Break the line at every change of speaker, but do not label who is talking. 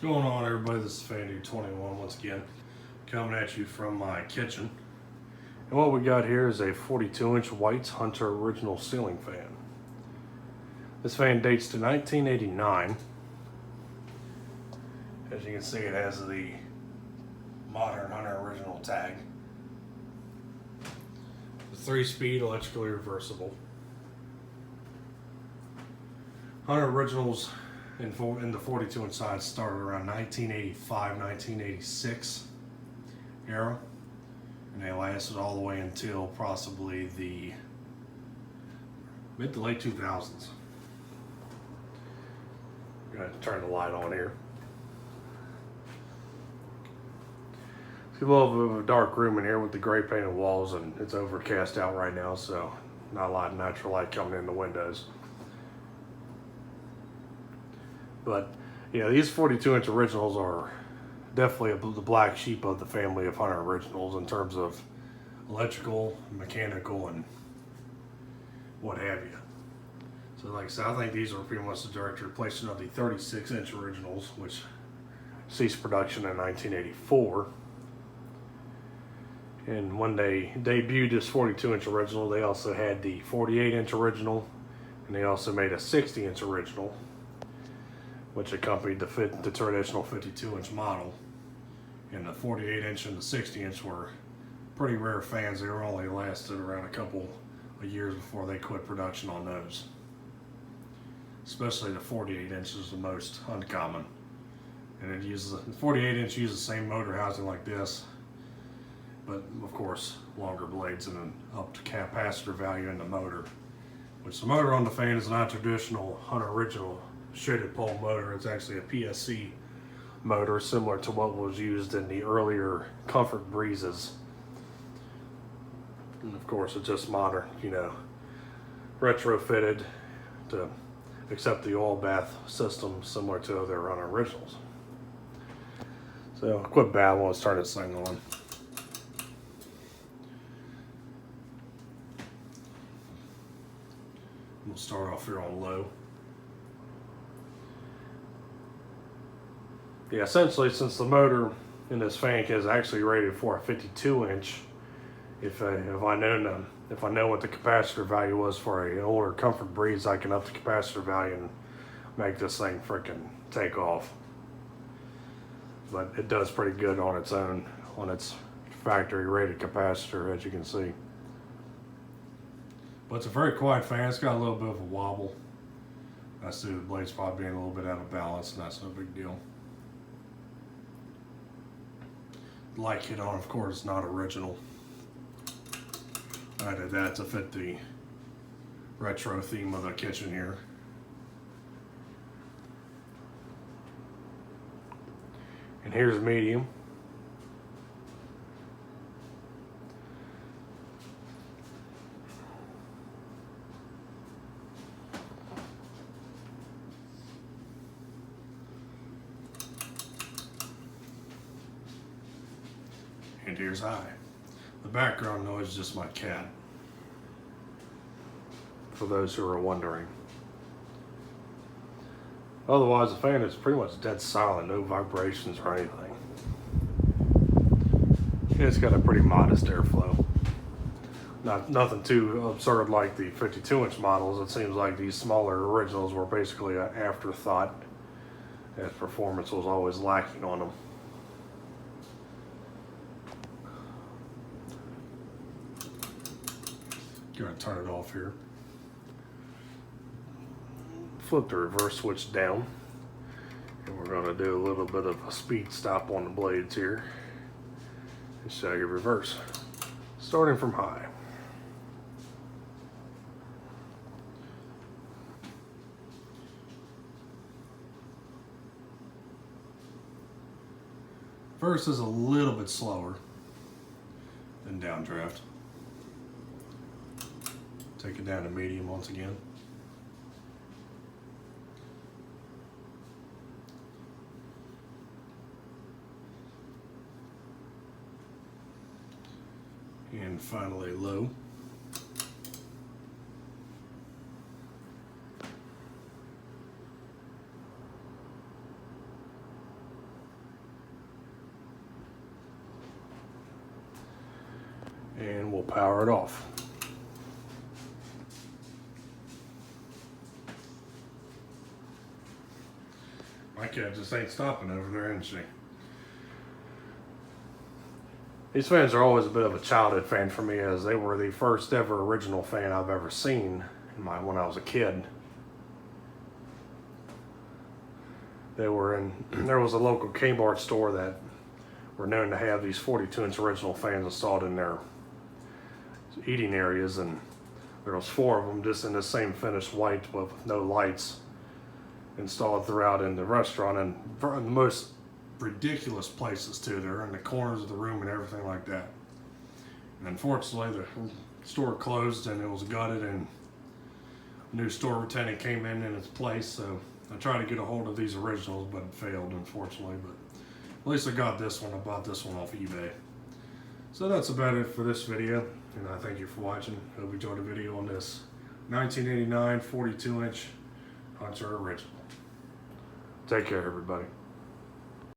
What's going on, everybody? This is Fandy21 once again, coming at you from my kitchen. And what we got here is a 42-inch White's Hunter original ceiling fan. This fan dates to 1989. As you can see, it has the modern Hunter original tag. The 3-speed electrically reversible. Hunter originals in the 42-inch size started around 1985, 1986 era, and they lasted all the way until possibly the mid to late 2000s. I'm going to turn the light on here. It's a little bit of a dark room in here with the gray painted walls, and it's overcast out right now, so not a lot of natural light coming in the windows. But yeah, these 42-inch originals are definitely the black sheep of the family of Hunter originals in terms of electrical, mechanical, and what have you. So like I said, I think these are pretty much the direct replacement of the 36-inch originals, which ceased production in 1984. And when they debuted this 42-inch original, they also had the 48-inch original, and they also made a 60-inch original, which accompanied the traditional 52-inch model. And the 48-inch and the 60-inch were pretty rare fans. They were only lasted around a couple of years before they quit production on those. Especially the 48-inch is the most uncommon. And it uses the 48-inch uses the same motor housing like this, but of course longer blades and an upped capacitor value in the motor. Which the motor on the fan is not traditional Hunter original shaded pole motor. It's actually a PSC motor, similar to what was used in the earlier Comfort Breezes. And of course it's just modern, retrofitted to accept the oil bath system similar to their Hunter originals. So quit babbling, let's turn this thing on. We'll start off here on low. Yeah, essentially, since the motor in this fan is actually rated for a 52-inch, if I know what the capacitor value was for an older Comfort Breeze, I can up the capacitor value and make this thing freaking take off. But it does pretty good on its own, on its factory rated capacitor, as you can see. But it's a very quiet fan. It's got a little bit of a wobble. I see the blades probably being a little bit out of balance, and that's no big deal. The light kit on, of course, is not original. I did that to fit the retro theme of the kitchen here. And here's medium. And here's high. The background noise is just my cat, for those who are wondering. Otherwise, the fan is pretty much dead silent, no vibrations or anything. It's got a pretty modest airflow. Nothing too absurd like the 52-inch models. It seems like these smaller originals were basically an afterthought, as performance was always lacking on them. Going to turn it off here. Flip the reverse switch down. And we're going to do a little bit of a speed stop on the blades here. And show you reverse. Starting from high. First is a little bit slower than downdraft. Take it down to medium once again. And finally low. and we'll power it off. My cat just ain't stopping over there, isn't she? These fans are always a bit of a childhood fan for me, as they were the first ever original fan I've ever seen when I was a kid. There was a local Kmart store that were known to have these 42-inch original fans installed in their eating areas, and there was 4 of them just in the same finished white with no lights installed throughout in the restaurant, and the most ridiculous places too. They're in the corners of the room and everything like that. And unfortunately, the store closed and it was gutted, and a new store tenant came in its place. So I tried to get a hold of these originals, but it failed, unfortunately. But at least I got this one. I bought this one off eBay. So that's about it for this video, and I thank you for watching. Hope you enjoyed the video on this 1989 42-inch Hunter original. Take care, everybody.